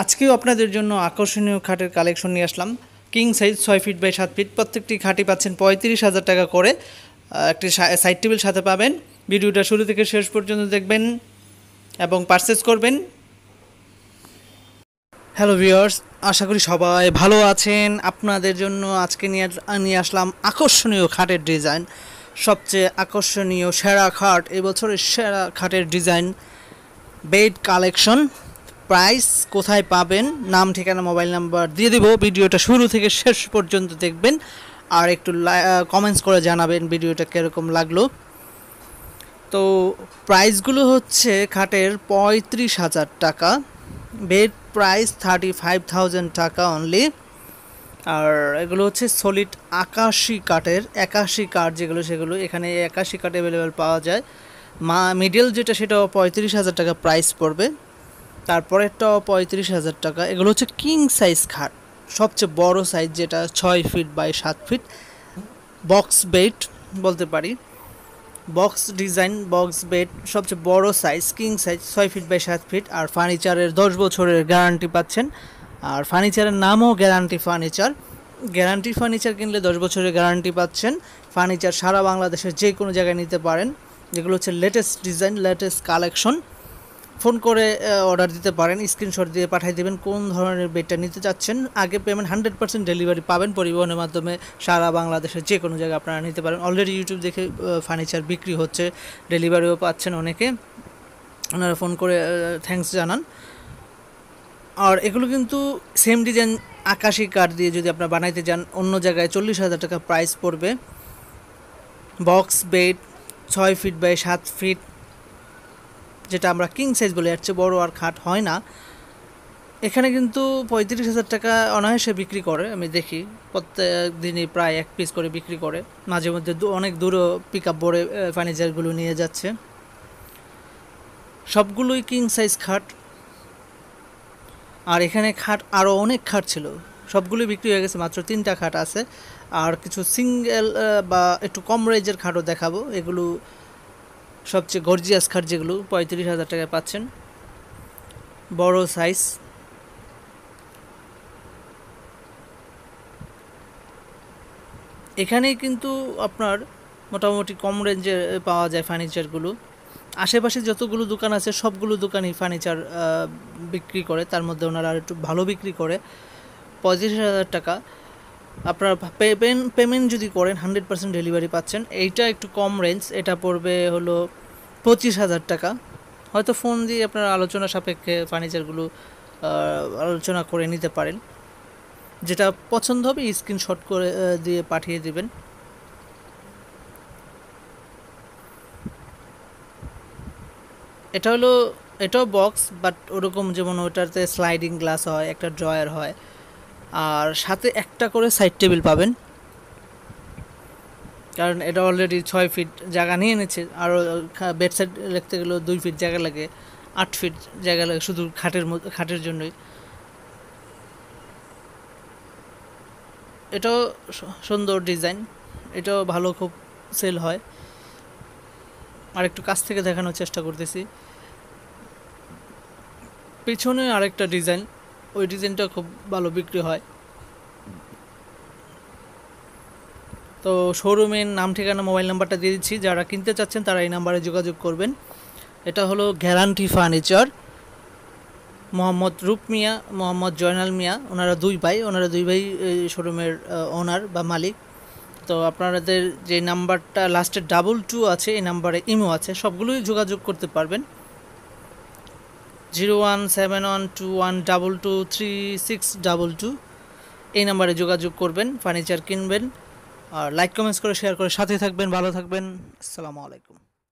আজকেও আপনাদের জন্য আকর্ষণীয় খাটের কালেকশন নিয়ে আসলাম। King size 6 feet by 7 feet, প্রত্যেকটি খাটই পাচ্ছেন 35,000 টাকা করে। একটি সাইড টেবিল সাথে পাবেন। ভিডিওটা শুরু থেকে শেষ পর্যন্ত দেখবেন এবং পারচেস করবেন। হ্যালো ভিউয়ার্স, আশা করি সবাই ভালো আছেন। আপনাদের জন্য আজকে নিয়ে আসলাম আকর্ষণীয় খাটের ডিজাইন। সবচেয়ে আকর্ষণীয় সেরা খাট, এবছরের সেরা খাটের ডিজাইন, বেড কালেকশন। প্রাইস কোথায় পাবেন, নাম, ঠিকানা, মোবাইল নাম্বার দিয়ে দেবো। ভিডিওটা শুরু থেকে শেষ পর্যন্ত দেখবেন আর একটু কমেন্টস করে জানাবেন ভিডিওটা কীরকম লাগলো। তো প্রাইসগুলো হচ্ছে খাটের 35,000 টাকা, বেড প্রাইস 35,000 টাকা অনলি। আর এগুলো হচ্ছে সলিড আকাশি কাঠের, 81 কাঠ যেগুলো সেগুলো এখানে 81 কাঠ অ্যাভেলেবেল পাওয়া যায়। মিডল যেটা সেটাও 35,000 টাকা প্রাইস পড়বে। তারপরেরটাও 35,000 টাকা। এগুলো হচ্ছে কিং সাইজ খাট, সবচেয়ে বড় সাইজ যেটা 6 feet by 7 feet. Box bed বলতে পারি, বক্স ডিজাইন, বক্স বেড, সবচেয়ে বড় size king size 6 feet by 7 feet. আর ফার্নিচারের 10 বছরের গ্যারান্টি পাচ্ছেন। আর ফার্নিচারের নামও গ্যারান্টি ফার্নিচার। গ্যারান্টি ফার্নিচার কিনলে 10 বছরের গ্যারান্টি পাচ্ছেন। ফার্নিচার সারা বাংলাদেশের যে কোনো জায়গায় নিতে পারেন। যেগুলো হচ্ছে latest design, latest collection. Phone করে অর্ডার দিতে পারেন, স্ক্রিনশট দিয়ে পাঠিয়ে দেবেন কোন ধরনের বেডটা নিতে চাচ্ছেন। আগে পেমেন্ট, 100% ডেলিভারি পাবেন পরিবহনের মাধ্যমে। সারা বাংলাদেশের যে কোনো জায়গায় আপনারা নিতে পারেন। অলরেডি ইউটিউব দেখে ফার্নিচার বিক্রি হচ্ছে, ডেলিভারিও পাচ্ছেন অনেকে। ওনারা ফোন করে থ্যাঙ্কস জানান। আর এগুলো কিন্তু সেম ডিজাইন আকাশি কাঠ দিয়ে যদি আপনারা বানাইতে যান, অন্য জায়গায় 40,000 টাকা প্রাইস পড়বে। Box bed 6 feet by 7 feet, যেটা আমরা কিং সাইজ বলে, এর চেয়ে বড় আর খাট হয় না। এখানে কিন্তু 35,000 টাকা অনায়াসে বিক্রি করে, আমি দেখি প্রত্যেক দিনই প্রায় 1 পিস করে বিক্রি করে। মাঝে মধ্যে অনেক দূরও পিক আপ করে ফার্নিচারগুলো নিয়ে যাচ্ছে। সবগুলোই কিং সাইজ খাট। আর এখানে খাট আরও অনেক খাট ছিল, সবগুলোই বিক্রি হয়ে গেছে, মাত্র 3টা খাট আছে। আর কিছু সিঙ্গেল বা একটু কম রেঞ্জের খাটও দেখাবো। এগুলো সবচেয়ে গর্জিয়াস খাট, যেগুলো 35,000 টাকায় পাচ্ছেন, বড় সাইজ। এখানেই কিন্তু আপনার মোটামুটি কম রেঞ্জে পাওয়া যায় ফার্নিচারগুলো। আশেপাশে যতগুলো দোকান আছে সবগুলো দোকানই ফার্নিচার বিক্রি করে, তার মধ্যে ওনারা আর একটু ভালো বিক্রি করে। 35,000 টাকা আপনার পেমেন্ট যদি করেন 100% ডেলিভারি পাচ্ছেন। এইটা একটু কম রেঞ্জ, এটা পড়বে হলো 25,000 টাকা। হয়তো ফোন দিয়ে আপনার আলোচনা সাপেক্ষে ফার্নিচারগুলো আলোচনা করে নিতে পারেন। যেটা পছন্দ হবে স্ক্রিনশট করে দিয়ে পাঠিয়ে দিবেন। এটাও বক্স, বাট ওরকম যেমন ওটাতে স্লাইডিং গ্লাস হয়, একটা ড্রয়ার হয়, আর সাথে একটা করে সাইড টেবিল পাবেন। কারণ এটা অলরেডি 6 ফিট জায়গা নিয়ে নিচ্ছে। আরও বেড সাইড রাখতে গেলেও 2 ফিট জায়গা লাগে, 8 ফিট জায়গা লাগে শুধু খাটের জন্যই। এটাও সুন্দর ডিজাইন, এটাও ভালো, খুব সেল হয়। আর একটু কাছ থেকে দেখানোর চেষ্টা করতেছি। পিছনে আরেকটা ডিজাইন, ওই ডিজাইনটা খুব ভালো বিক্রি হয়। তো শোরুমের নাম, ঠিকানা, মোবাইল নাম্বারটা দিয়ে দিচ্ছি। যারা কিনতে চাচ্ছেন তারা এই নাম্বারে যোগাযোগ করবেন। এটা হলো গ্যারান্টি ফার্নিচার, মোহাম্মদ রূপ মিয়া, মোহাম্মদ জয়নাল মিয়া, ওনারা দুই ভাই এই শোরুমের ওনার বা মালিক। তো আপনাদের যে নাম্বারটা লাস্টে 22 আছে, এই নাম্বারে ইমো আছে, সবগুলোই যোগাযোগ করতে পারবেন। 017121223622 এই নাম্বারে যোগাযোগ করবেন, ফার্নিচার কিনবেন। আর লাইক, কমেন্টস করে, শেয়ার করে সাথে থাকবেন। ভালো থাকবেন। আসসালামু আলাইকুম।